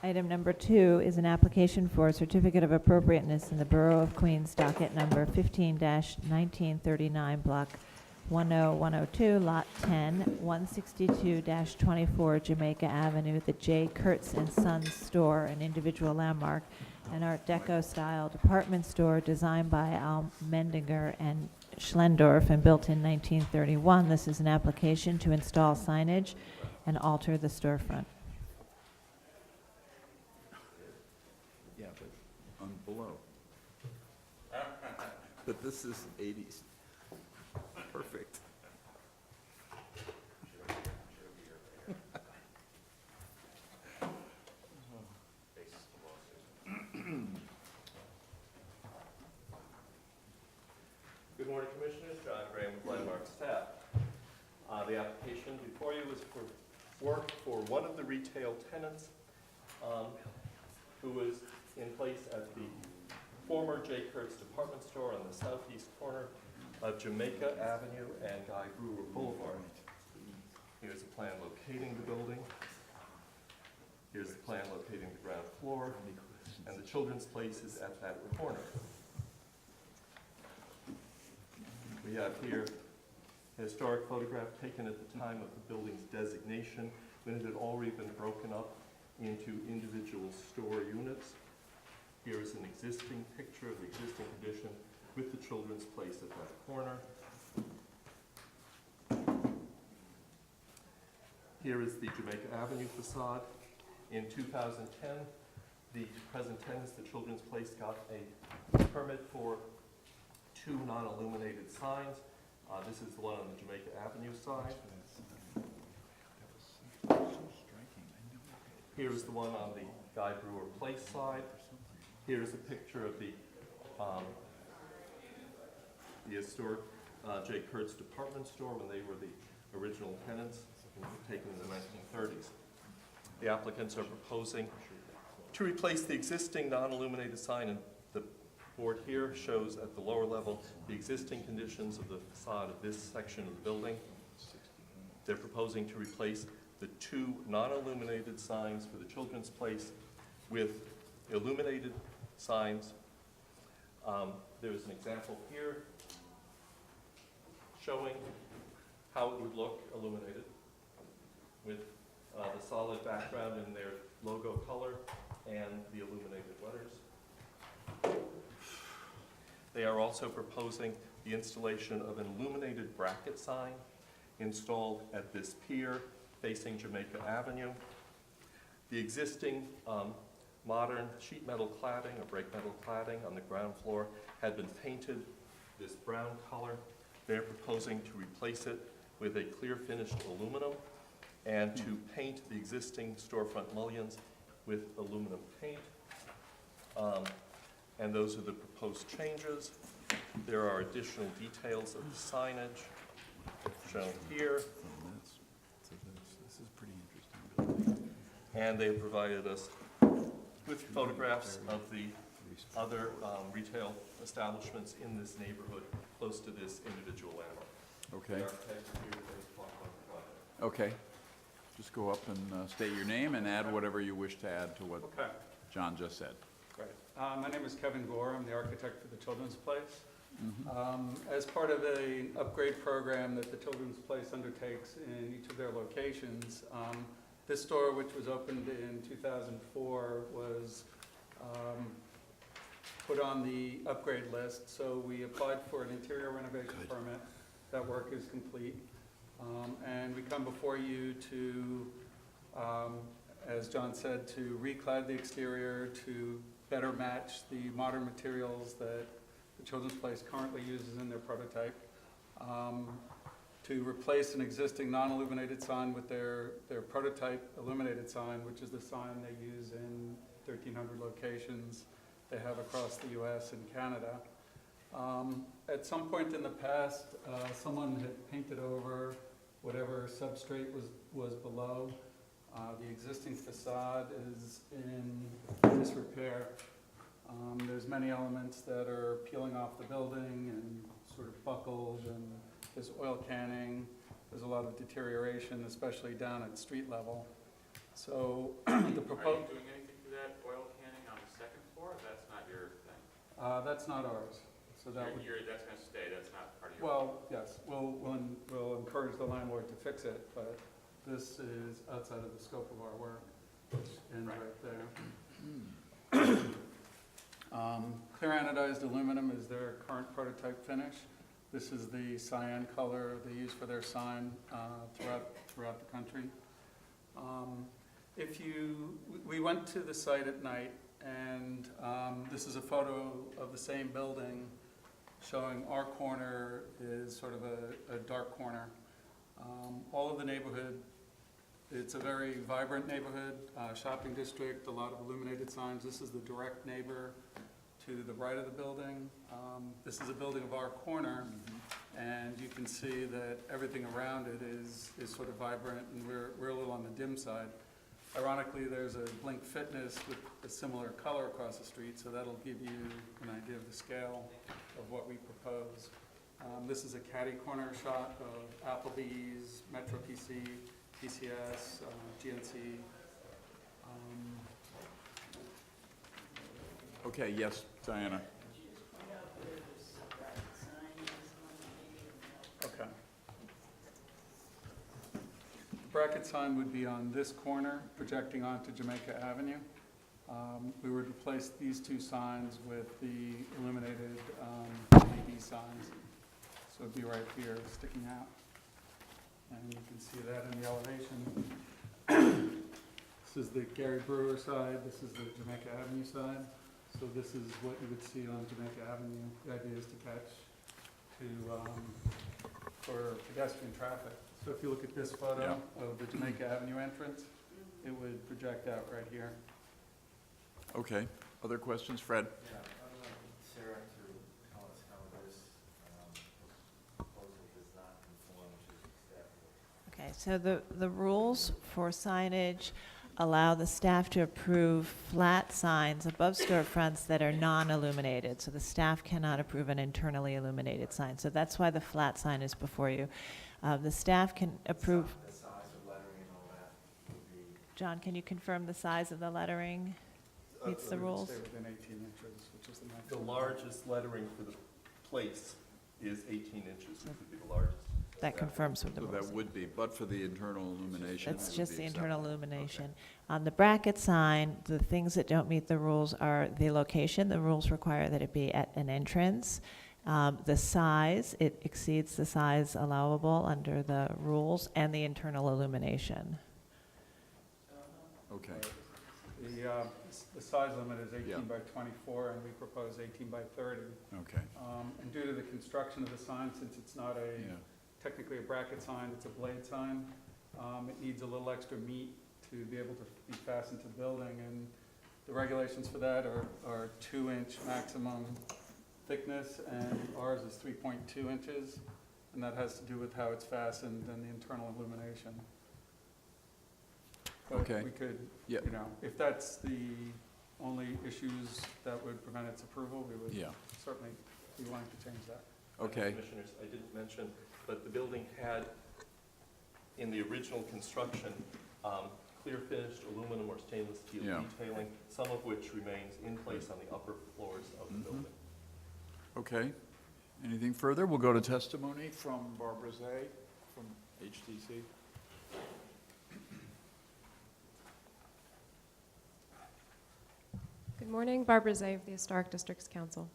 Item number 2 is an application for a certificate of appropriateness in the Borough of Queens, docket number 15-1939, block 10102, lot 10, 162-24 Jamaica Avenue, the J. Kurtz and Sons store, an individual landmark, an Art Deco style department store designed by Al Mendinger and Schlendorf and built in 1931. This is an application to install signage and alter the storefront. Yeah, but on below. But this is 80s. Perfect. Good morning, Commissioners. John Graham with Landmark staff. The application before you is for work for one of the retail tenants who was in place at the former J. Kurtz department store on the southeast corner of Jamaica Avenue and Guy Brewer Boulevard. Here's a plan locating the building. Here's the plan locating the ground floor. And the children's place is at that corner. We have here a historic photograph taken at the time of the building's designation, when it had already been broken up into individual store units. Here is an existing picture of the existing condition with the children's place at that corner. Here is the Jamaica Avenue facade. In 2010, the present tenants, the children's place, got a permit for 2 non-illuminated signs. This is the one on the Jamaica Avenue side. Here is the one on the Guy Brewer Place side. Here is a picture of the historic J. Kurtz department store when they were the original tenants, taken in the 1930s. The applicants are proposing to replace the existing non-illuminated sign, and the board here shows at the lower level the existing conditions of the facade of this section of the building. They're proposing to replace the 2 non-illuminated signs for the children's place with illuminated signs. There's an example here showing how it would look illuminated with the solid background in their logo color and the illuminated letters. They are also proposing the installation of an illuminated bracket sign installed at this pier facing Jamaica Avenue. The existing modern sheet metal cladding or break metal cladding on the ground floor had been painted this brown color. They're proposing to replace it with a clear finished aluminum and to paint the existing storefront mullions with aluminum paint. And those are the proposed changes. There are additional details of the signage shown here. This is pretty interesting. And they have provided us with photographs of the other retail establishments in this neighborhood close to this individual landmark. Okay. The architects are here today to talk about the project. Okay. Just go up and state your name and add whatever you wish to add to what Okay, John just said. great. My name is Kevin Gore. I'm the architect for the Children's Place. As part of an upgrade program that the Children's Place undertakes in each of their locations, this store, which was opened in 2004, was put on the upgrade list. So we applied for an interior renovation permit. That work is complete. And we come before you to, as John said, to reclad the exterior, to better match the modern materials that the Children's Place currently uses in their prototype, to replace an existing non-illuminated sign with their prototype illuminated sign, which is the sign they use in 1,300 locations they have across the US and Canada. At some point in the past, someone had painted over whatever substrate was below. The existing facade is in disrepair. There's many elements that are peeling off the building and sort of buckled, and there's oil canning. There's a lot of deterioration, especially down at street level. So the proposed. Are you doing anything That's not ours, so that would, That's gonna stay, that's not part of your. well, yes, we'll encourage the landlord to fix it, but this is outside of the scope of our work, which ends right there. Clear anodized aluminum is their current prototype finish. This is the cyan color they use for their sign throughout the country. We went to the site at night, and this is a photo of the same building showing our corner is sort of a dark corner. All of the neighborhood, it's a very vibrant neighborhood, shopping district, a lot of illuminated signs. This is the direct neighbor to the right of the building. This is a building of our corner, and you can see that everything around it is sort of vibrant, and we're a little on the dim side. Ironically, there's a Blink Fitness with a similar color across the street, so that'll give you an idea of the scale of what we propose. This is a catty corner shot of Applebee's, Metro PC, PCS, GNC. Okay, yes, Diana. Okay. The bracket sign would be on this corner, projecting onto Jamaica Avenue. We would replace these two signs with the illuminated LED signs. So it'd be right here, sticking out. And you can see that in the elevation. This is the Gary Brewer side, this is the Jamaica Avenue side. So this is what you would see on Jamaica Avenue. The idea is to catch for pedestrian traffic. So if you look at this photo of the Jamaica Avenue entrance, it would project out right here. Okay, other questions, Fred? Yeah, I'd like Sarah to tell us how this proposal does not conform to staff. Okay, so the rules for signage allow the staff to approve flat signs above storefronts that are non-illuminated. So the staff cannot approve an internally illuminated sign. So that's why the flat sign is before you. The staff can approve. The size of lettering and all that would be. John, can you confirm the size of the lettering meets the It would rules? Stay within 18 inches, which is the The maximum. largest lettering for the place is 18 inches, which would be the largest. That confirms with the So rules. that would be, but for the internal illumination. That's it would just be the internal acceptable. illumination. On the bracket sign, the things that don't meet the rules are the location. The rules require that it be at an entrance. The size, it exceeds the size allowable under the rules, and the internal illumination. Okay, The size limit is 18 Yeah. by 24, and we propose 18 by 30. okay, And due to the construction of the sign, since it's not yeah, technically a bracket sign, it's a blade sign, it needs a little extra meat to be able to be fastened to the building, and the regulations for that are 2-inch maximum thickness, and ours is 3.2 inches, and that has to do with how it's fastened and the internal illumination. But Okay. we could, Yeah. if that's the only issues that would prevent its approval, we would yeah, certainly be willing to change that. okay, Commissioners, I didn't mention, but the building had, in the original construction, clear finished aluminum or stainless steel Yeah. detailing, some of which remains in place on the upper floors of the Mhm. building. okay. Anything further? We'll go to testimony from Barbara Zay from HTC. Good morning, Barbara Zay of the Historic Districts Council.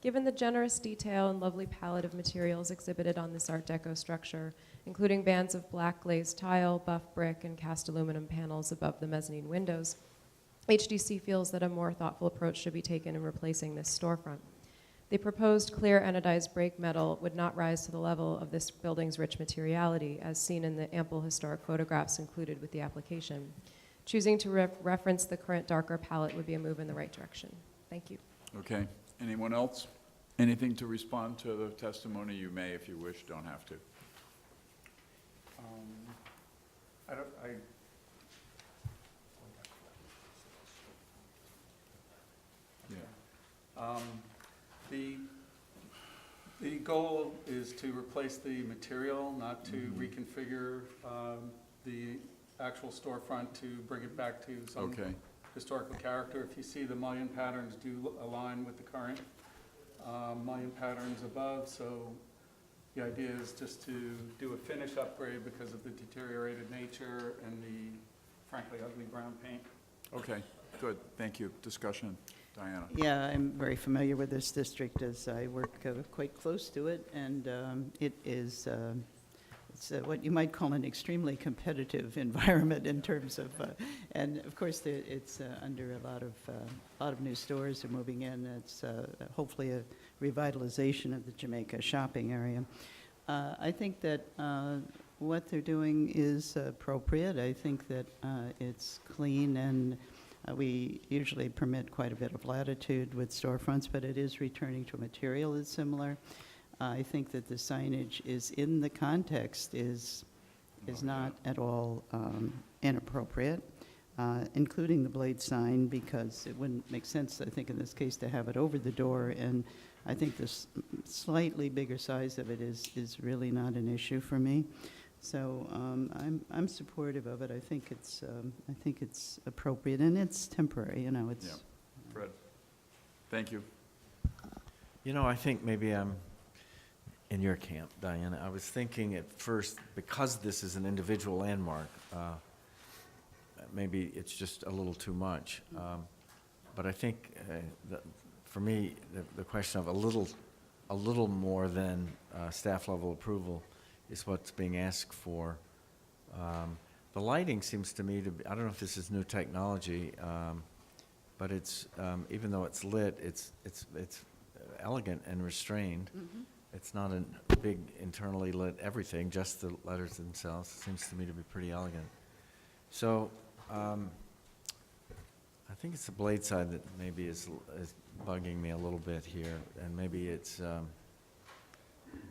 Given the generous detail and lovely palette of materials exhibited on this Art Deco structure, including bands of black glazed tile, buff brick, and cast aluminum panels above the mezzanine windows, HDC feels that a more thoughtful approach should be taken in replacing this storefront. The proposed clear anodized brake metal would not rise to the level of this building's rich materiality, as seen in the ample historic photographs included with the application. Choosing to reference the current darker palette would be a move in the right direction. Thank you. Okay, anyone else? Anything to respond to the testimony? You may if you wish, don't have to. Yeah. The goal is to replace the material, not to reconfigure the actual storefront to bring it back to some Okay, historical character. If you see, the mullion patterns do align with the current mullion patterns above, so the idea is just to do a finish upgrade because of the deteriorated nature and the frankly ugly brown paint. Okay, good, thank you. Discussion, Diana. Yeah, I'm very familiar with this district as I work quite close to it, and it is, it's what you might call an extremely competitive environment in terms of, and of course, it's under a lot of new stores are moving in. It's hopefully a revitalization of the Jamaica shopping area. I think that what they're doing is appropriate. I think that it's clean, and we usually permit quite a bit of latitude with storefronts, but it is returning to a material that's similar. I think that the signage is in the context is not at all inappropriate, including the blade sign, because it wouldn't make sense, I think, in this case, to have it over the door. And I think this slightly bigger size of it is really not an issue for me. So I'm supportive of it. I think it's appropriate, and it's temporary. You know, it's. Yeah. Fred, thank you. You know, I think maybe I'm in your camp, Diana. I was thinking at first, because this is an individual landmark, maybe it's just a little too much. But I think for me, the question of a little more than staff level approval is what's being asked for. The lighting seems to me to be, I don't know if this is new technology, but it's, even though it's lit, it's elegant and restrained. Mm-hmm. It's not a big internally lit everything, just the letters themselves. It seems to me to be pretty elegant. So I think it's the blade side that maybe is bugging me a little bit here, and maybe it's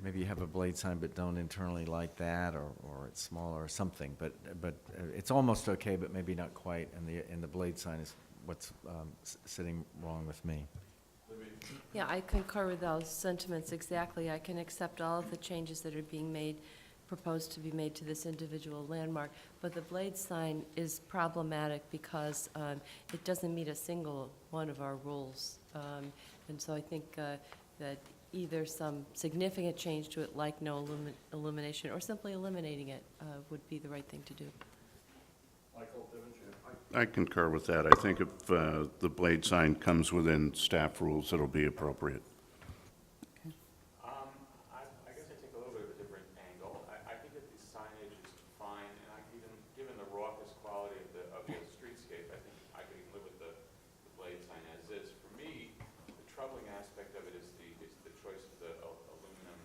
maybe you have a blade sign but don't internally light that, or it's smaller or something. But it's almost okay, but maybe not quite. And the blade sign is what's sitting wrong with me. Yeah, I concur with those sentiments exactly. I can accept all of the changes that are being made, proposed to be made to this individual landmark, but the blade sign is problematic because it doesn't meet a single one of our rules. And so I think that either some significant change to it, like no illumination, or simply eliminating it would be the right thing to do. Michael, I concur with that. I think if the blade sign comes within staff rules, it'll be appropriate. I guess I take a little bit of a different angle. I think that the signage is fine, and given the raucous quality of the streetscape, I think I could even live with the blade sign as is. For me, the troubling aspect of it is the choice of the aluminum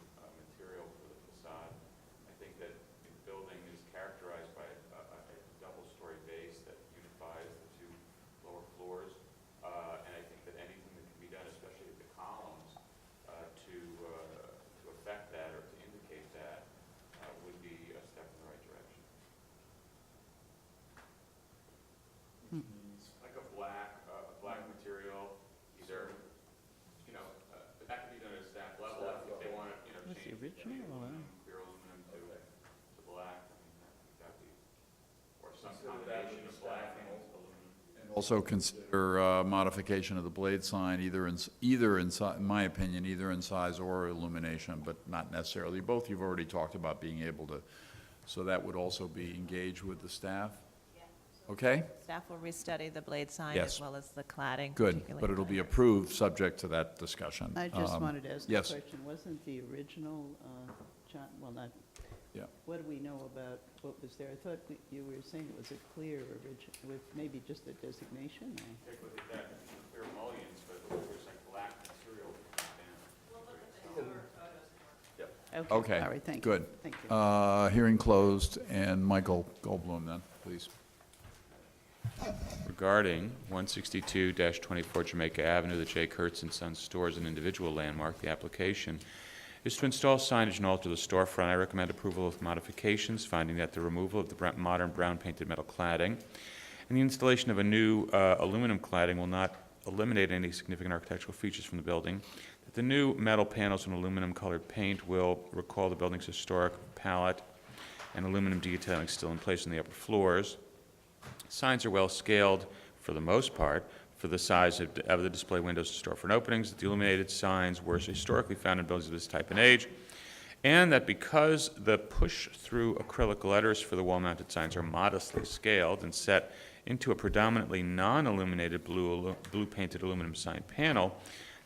material for the facade. I think that the building is characterized by a double-story base that unifies the two lower floors, and I think that anything that can be done, especially with the columns, to affect that or to indicate that would be a step in the right direction. Like a black material, either, that could be done at a staff level. If they want to, Was the change original, aluminum, clear aluminum to black, I mean, that'd be, or some combination of black and aluminum. Also consider modification of the blade sign, either in my opinion, either in size or illumination, but not necessarily. Both you've already talked about being able to, so that would also be engaged with the staff? Okay? Staff will restudy the blade sign Yes. as well as the cladding. Good, particularly but it'll be cladding. approved, subject to that discussion. I just wanted to ask a yes. question. Wasn't the original, John, well, not, Yeah. what do we know about what was there? I thought that you were saying it was a clear with maybe just a designation? Or? Take a look at that, clear mullions, but it looks like black material. Okay, All right, thank you. good. Thank you. Hearing closed, and Michael Goldblum then, please. Regarding 162-24 Jamaica Avenue, the J. Kurtz & Sons store is an individual landmark. The application is to install signage and alter the storefront. I recommend approval of modifications, finding that the removal of the modern brown painted metal cladding and the installation of a new aluminum cladding will not eliminate any significant architectural features from the building. That the new metal panels and aluminum colored paint will recall the building's historic palette and aluminum detailing still in place on the upper floors. Signs are well scaled for the most part, for the size of the display windows to storefront openings, that the illuminated signs were historically found in buildings of this type and age, and that because the push-through acrylic letters for the wall-mounted signs are modestly scaled and set into a predominantly non-illuminated blue painted aluminum sign panel,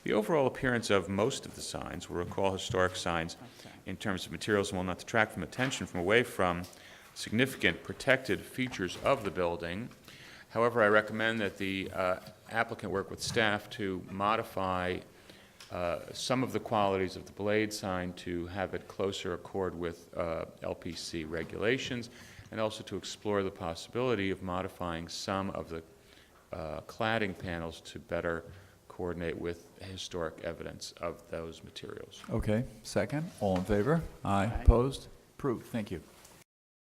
the overall appearance of most of the signs will recall historic signs in terms of materials and will not detract from attention away from significant protected features of the building. However, I recommend that the applicant work with staff to modify some of the qualities of the blade sign to have it closer accord with LPC regulations, and also to explore the possibility of modifying some of the cladding panels to better coordinate with historic evidence of those materials. Okay, second, all in favor? Aye. Aye. Opposed? Approved, thank you.